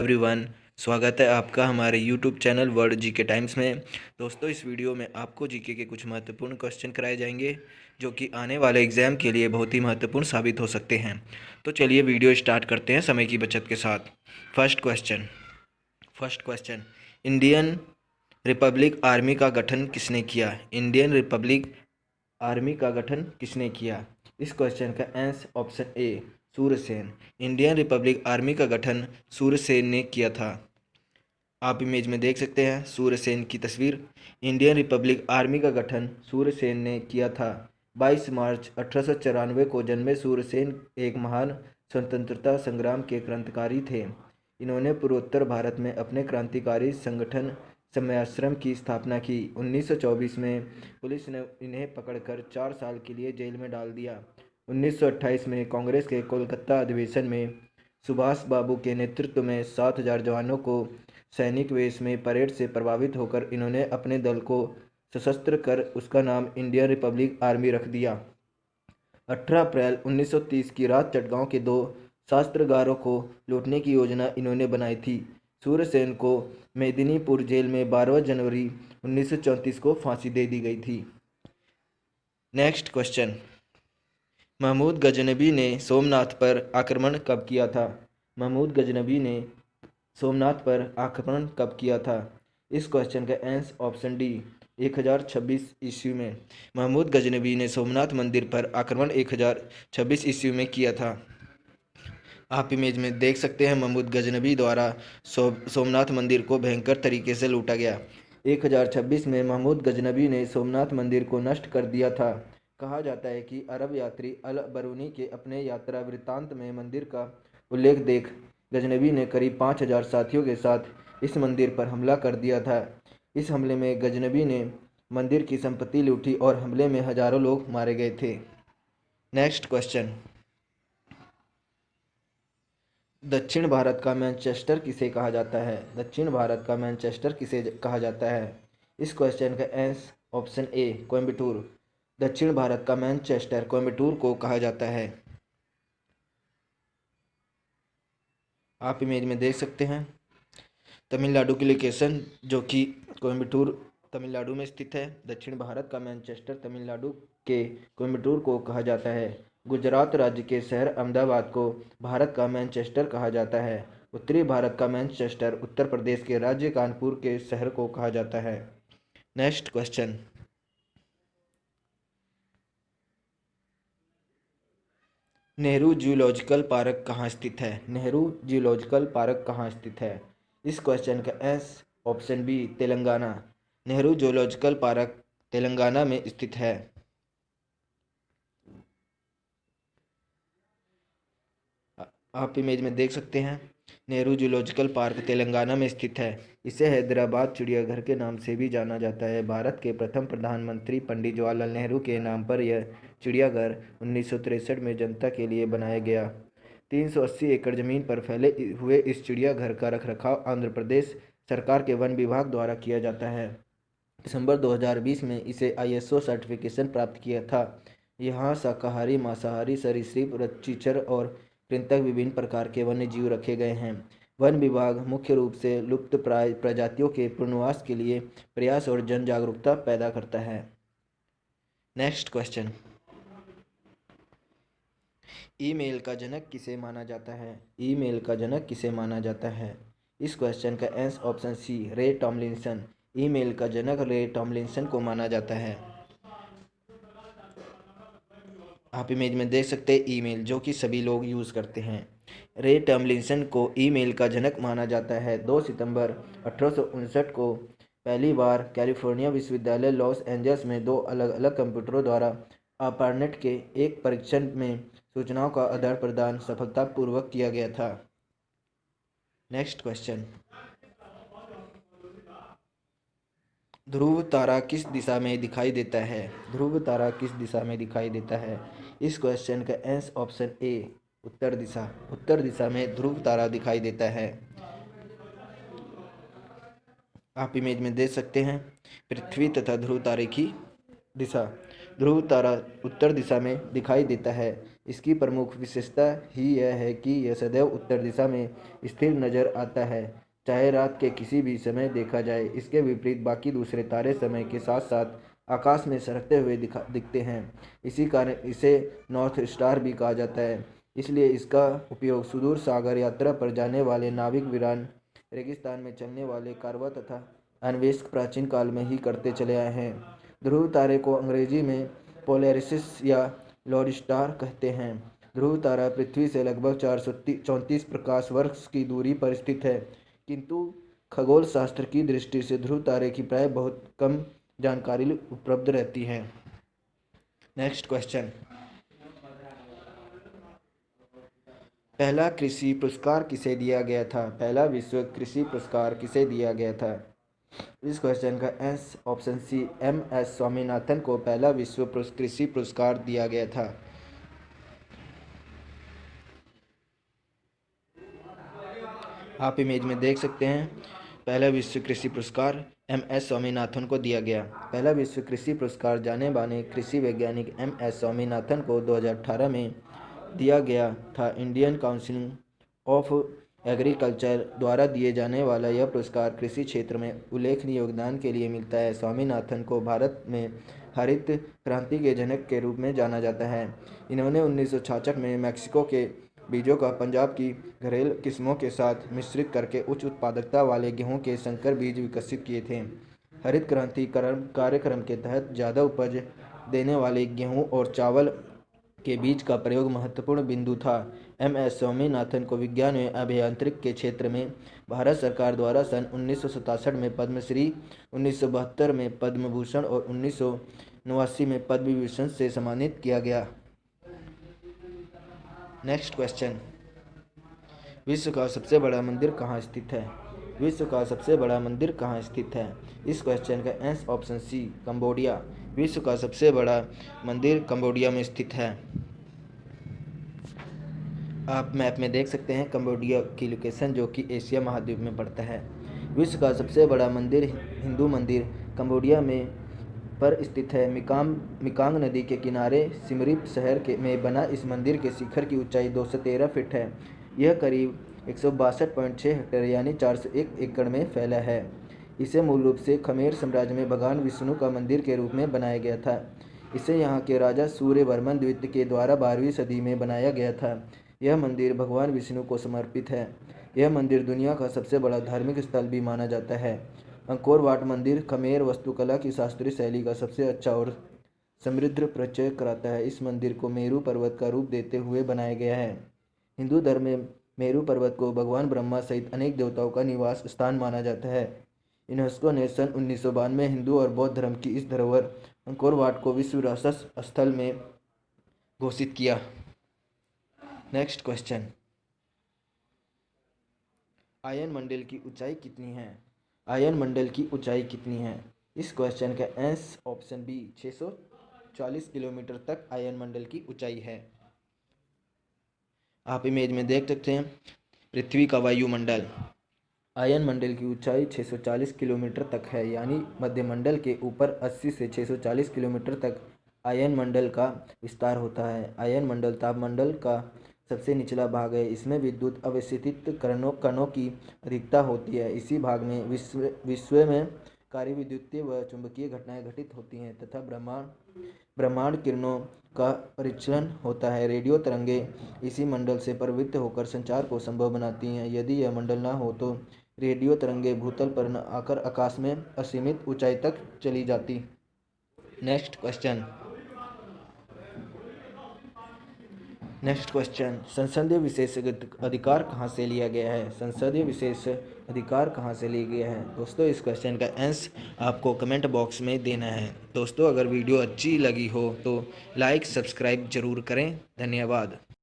Everyone, स्वागत है आपका हमारे YouTube channel world GK times में। दोस्तों, इस वीडियो में आपको जीके के कुछ महत्वपूर्ण क्वेश्चन कराए जाएंगे जो कि आने वाले एग्ज़ाम के लिए बहुत ही महत्वपूर्ण साबित हो सकते हैं। तो चलिए वीडियो स्टार्ट करते हैं समय की बचत के साथ। First question, Indian republic army का गठन किसने किया? इंडियन रिपब्लिक आर्मी का गठन किसने किया? इस क्वेश्चन का answer option A, Surya Sen. Indian republic army का गठन सूर्यसेन ने किया था। आप इमेज में देख सकते हैं सूर्यसेन की तस्वीर। इंडियन रिपब्लिक आर्मी का गठन सूर्यसेन ने किया था। 22 मार्च 1894 को जन्मे सूर्यसेन एक महान स्वतंत्रता संग्राम के क्रांतिकारी थे। इन्होंने पूर्वोत्तर भारत में अपने क्रांतिकारी संगठन समयाश्रम की स्थापना की। 1924 में पुलिस ने इन्हें पकड़कर 4 साल के लिए जेल में डाल दिया। 1928 में कांग्रेस के कोलकाता अधिवेशन में सुभाष बाबू के नेतृत्व में 7,000 जवानों को सैनिक वेश में परेड से प्रभावित होकर इन्होंने अपने दल को सशस्त्र कर उसका नाम इंडियन रिपब्लिक आर्मी रख दिया। 18 अप्रैल 1930 की रात चटगांव के 2 शस्त्रागारों को लूटने की योजना इन्होंने बनाई थी। सूर्यसेन को मेदिनीपुर जेल में 12 जनवरी 1934 को फांसी दे दी गई थी। नेक्स्ट क्वेश्चन, महमूद गजनबी ने सोमनाथ पर आक्रमण कब किया था? महमूद गजनबी ने सोमनाथ पर आक्रमण कब किया था? इस क्वेश्चन का आंसर ऑप्शन डी, 1026 ईस्वी में। महमूद गजनबी ने सोमनाथ मंदिर पर आक्रमण 1026 ईस्वी में किया था। आप इमेज में देख सकते हैं महमूद गजनबी द्वारा सोमनाथ मंदिर को भयंकर तरीके से लूटा गया। 1026 में महमूद गजनबी ने सोमनाथ मंदिर को नष्ट कर दिया था। कहा जाता है कि अरब यात्री अल बरूनी के अपने यात्रा वृत्तांत में मंदिर का उल्लेख देख गजनबी ने करीब 5,000 साथियों के साथ इस मंदिर पर हमला कर दिया था। इस हमले में गजनबी ने मंदिर की संपत्ति लूटी और हमले में हजारों लोग मारे गए थे। नेक्स्ट क्वेश्चन, दक्षिण भारत का मैनचेस्टर किसे कहा जाता है? दक्षिण भारत का मैनचेस्टर किसे कहा जाता है? इस क्वेश्चन का आंसर ऑप्शन ए, कोयम्बटूर। दक्षिण भारत का मैनचेस्टर कोयम्बटूर को कहा जाता है। आप इमेज में देख सकते हैं तमिलनाडु की लोकेशन जो कि कोयम्बटूर तमिलनाडु में स्थित है। दक्षिण भारत का मैनचेस्टर तमिलनाडु के कोयम्बटूर को कहा जाता है। गुजरात राज्य के शहर अहमदाबाद को भारत का मैनचेस्टर कहा जाता है। उत्तरी भारत का मैनचेस्टर उत्तर प्रदेश के राज्य कानपुर के शहर को कहा जाता है। Next question, Nehru zoological park कहाँ स्थित है? नेहरू जूलॉजिकल पार्क कहाँ स्थित है? इस क्वेश्चन का answer option B, Telangana. Nehru zoological park Telangana में स्थित है। आप इमेज में देख सकते हैं नेहरू जूलॉजिकल पार्क तेलंगाना में स्थित है। इसे हैदराबाद चिड़ियाघर के नाम से भी जाना जाता है। भारत के प्रथम प्रधानमंत्री पंडित जवाहरलाल नेहरू के नाम पर यह चिड़ियाघर 1963 में जनता के लिए बनाया गया। 380 एकड़ जमीन पर फैले हुए इस चिड़ियाघर का रखरखाव आंध्र प्रदेश सरकार के वन विभाग द्वारा किया जाता है। दिसंबर 2020 में इसे ISO सर्टिफिकेशन प्राप्त किया था। यहाँ शाकाहारी, मांसाहारी, सरीसृप, रच्चीचर और कृंतक विभिन्न प्रकार के वन्य जीव रखे गए हैं। वन विभाग मुख्य रूप से लुप्तप्राय प्रजातियों के पुनर्वास के लिए प्रयास और जन जागरूकता पैदा करता है। नेक्स्ट क्वेश्चन, ईमेल का जनक किसे माना जाता है? ईमेल का जनक किसे माना जाता है? इस क्वेश्चन का आंसर ऑप्शन सी, रे टॉमलिंसन। ईमेल का जनक रे टॉमलिंसन को माना जाता है। आप इमेज में देख सकते हैं ईमेल जो कि सभी लोग यूज़ करते हैं। रे टॉमलिंसन को ईमेल का जनक माना जाता है। 2 सितंबर 1859 को पहली बार कैलिफोर्निया विश्वविद्यालय लॉस एंजल्स में 2 अलग अलग कंप्यूटरों द्वारा ARPANET के एक परीक्षण में सूचनाओं का आदान प्रदान सफलतापूर्वक किया गया था। नेक्स्ट क्वेश्चन, ध्रुव तारा किस दिशा में दिखाई देता है? ध्रुव तारा किस दिशा में दिखाई देता है? इस क्वेश्चन का आंसर ऑप्शन ए, उत्तर दिशा। उत्तर दिशा में ध्रुव तारा दिखाई देता है। आप इमेज में देख सकते हैं पृथ्वी तथा ध्रुव तारे की दिशा। ध्रुव तारा उत्तर दिशा में दिखाई देता है। इसकी प्रमुख विशेषता ही यह है कि यह सदैव उत्तर दिशा में स्थिर नजर आता है, चाहे रात के किसी भी समय देखा जाए। इसके विपरीत बाकी दूसरे तारे समय के साथ साथ आकाश में सरकते हुए दिखते हैं। इसी कारण इसे नॉर्थ स्टार भी कहा जाता है। इसलिए इसका उपयोग सुदूर सागर यात्रा पर जाने वाले नाविक, वीरान रेगिस्तान में चलने वाले कारवां तथा अन्वेषक प्राचीन काल में ही करते चले आए हैं। ध्रुव तारे को अंग्रेजी में पोलैरिस या लॉर्ड स्टार कहते हैं। ध्रुव तारा पृथ्वी से लगभग 434 प्रकाश वर्ष की दूरी पर स्थित है, किंतु खगोल शास्त्र की दृष्टि से ध्रुव तारे की प्राय बहुत कम जानकारी उपलब्ध रहती है। नेक्स्ट क्वेश्चन, पहला कृषि पुरस्कार किसे दिया गया था? पहला विश्व कृषि पुरस्कार किसे दिया गया था? इस क्वेश्चन का ऑप्शन सी, एम.एस. स्वामीनाथन को पहला विश्व कृषि पुरस्कार दिया गया था। आप इमेज में देख सकते हैं, पहला विश्व कृषि पुरस्कार एम.एस. स्वामीनाथन को दिया गया। पहला विश्व कृषि पुरस्कार जाने माने कृषि वैज्ञानिक एम.एस. स्वामीनाथन को 2018 में दिया गया था। इंडियन काउंसिल ऑफ एग्रीकल्चर द्वारा दिए जाने वाला यह पुरस्कार कृषि क्षेत्र में उल्लेखनीय योगदान के लिए मिलता है। स्वामीनाथन को भारत में हरित क्रांति के जनक के रूप में जाना जाता है। इन्होंने 1966 में मैक्सिको के बीजों का पंजाब की घरेलू किस्मों के साथ मिश्रित करके उच्च उत्पादकता वाले गेहूं के संकर बीज विकसित किए थे। हरित क्रांति कार्यक्रम के तहत ज़्यादा उपज देने वाले गेहूं और चावल के बीज का प्रयोग महत्वपूर्ण बिंदु था। एम.एस. स्वामीनाथन को विज्ञान में अभियांत्रिक के क्षेत्र में भारत सरकार द्वारा सन 1967 में पद्मश्री, 1972 में पद्म भूषण और 1989 में पद्म विभूषण से सम्मानित किया गया। नेक्स्ट क्वेश्चन, विश्व का सबसे बड़ा मंदिर कहाँ स्थित है? विश्व का सबसे बड़ा मंदिर कहाँ स्थित है? इस क्वेश्चन का ऑप्शन सी, कंबोडिया। विश्व का सबसे बड़ा मंदिर कंबोडिया में स्थित है। आप मैप में देख सकते हैं कंबोडिया की लोकेशन, जो कि एशिया महाद्वीप में पड़ता है। विश्व का सबसे बड़ा मंदिर, हिंदू मंदिर, कंबोडिया में पर स्थित है। मिकांग नदी के किनारे सिमरीप शहर में बना इस मंदिर के शिखर की ऊंचाई 213 फीट है। यह करीब 162.6 हेक्टेयर यानी 401 एकड़ में फैला है। इसे मूल रूप से खमेर साम्राज्य में भगवान विष्णु का मंदिर के रूप में बनाया गया था। इसे यहाँ के राजा सूर्यवर्मन द्वितीय के द्वारा 12वीं सदी में बनाया गया था। यह मंदिर भगवान विष्णु को समर्पित है। यह मंदिर दुनिया का सबसे बड़ा धार्मिक स्थल भी माना जाता है। अंकोर वाट मंदिर खमेर वास्तुकला की शास्त्रीय शैली का सबसे अच्छा और समृद्ध परिचय कराता है। इस मंदिर को मेरू पर्वत का रूप देते हुए बनाया गया है। हिंदू धर्म में मेरू पर्वत को भगवान ब्रह्मा सहित अनेक देवताओं का निवास स्थान माना जाता है। यूनेस्को ने सन 1992 में हिंदू और बौद्ध धर्म की इस धरोहर अंकोर वाट को विश्व विरासत स्थल में घोषित किया। नेक्स्ट क्वेश्चन, आयन मंडल की ऊंचाई कितनी है? आयन मंडल की ऊंचाई कितनी है? इस क्वेश्चन का ऑप्शन बी, 640 किलोमीटर तक आयन मंडल की ऊंचाई है। आप इमेज में देख सकते हैं पृथ्वी का वायुमंडल। आयन मंडल की ऊंचाई 640 किलोमीटर तक है, यानी मध्यमंडल के ऊपर 80 से 640 किलोमीटर तक आयन मंडल का विस्तार होता है। आयन मंडल तापमंडल का सबसे निचला भाग है। इसमें विद्युत अवस्थित कणों की अधिकता होती है। इसी भाग में विश्व में कार्य विद्युतीय व चुंबकीय घटनाएं घटित होती हैं तथा ब्रह्मांड किरणों का परिचलन होता है। रेडियो तरंगें इसी मंडल से प्रवृत्त होकर संचार को संभव बनाती हैं। यदि यह मंडल न हो तो रेडियो तरंगें भूतल पर न आकर आकाश में असीमित ऊंचाई तक चली जाती। नेक्स्ट क्वेश्चन, संसदीय विशेष अधिकार कहाँ से लिया गया है? संसदीय विशेष अधिकार कहाँ से लिया गया है? दोस्तों, इस क्वेश्चन का आंसर आपको कमेंट बॉक्स में देना है। दोस्तों, अगर वीडियो अच्छी लगी हो तो लाइक सब्सक्राइब जरूर करें। धन्यवाद।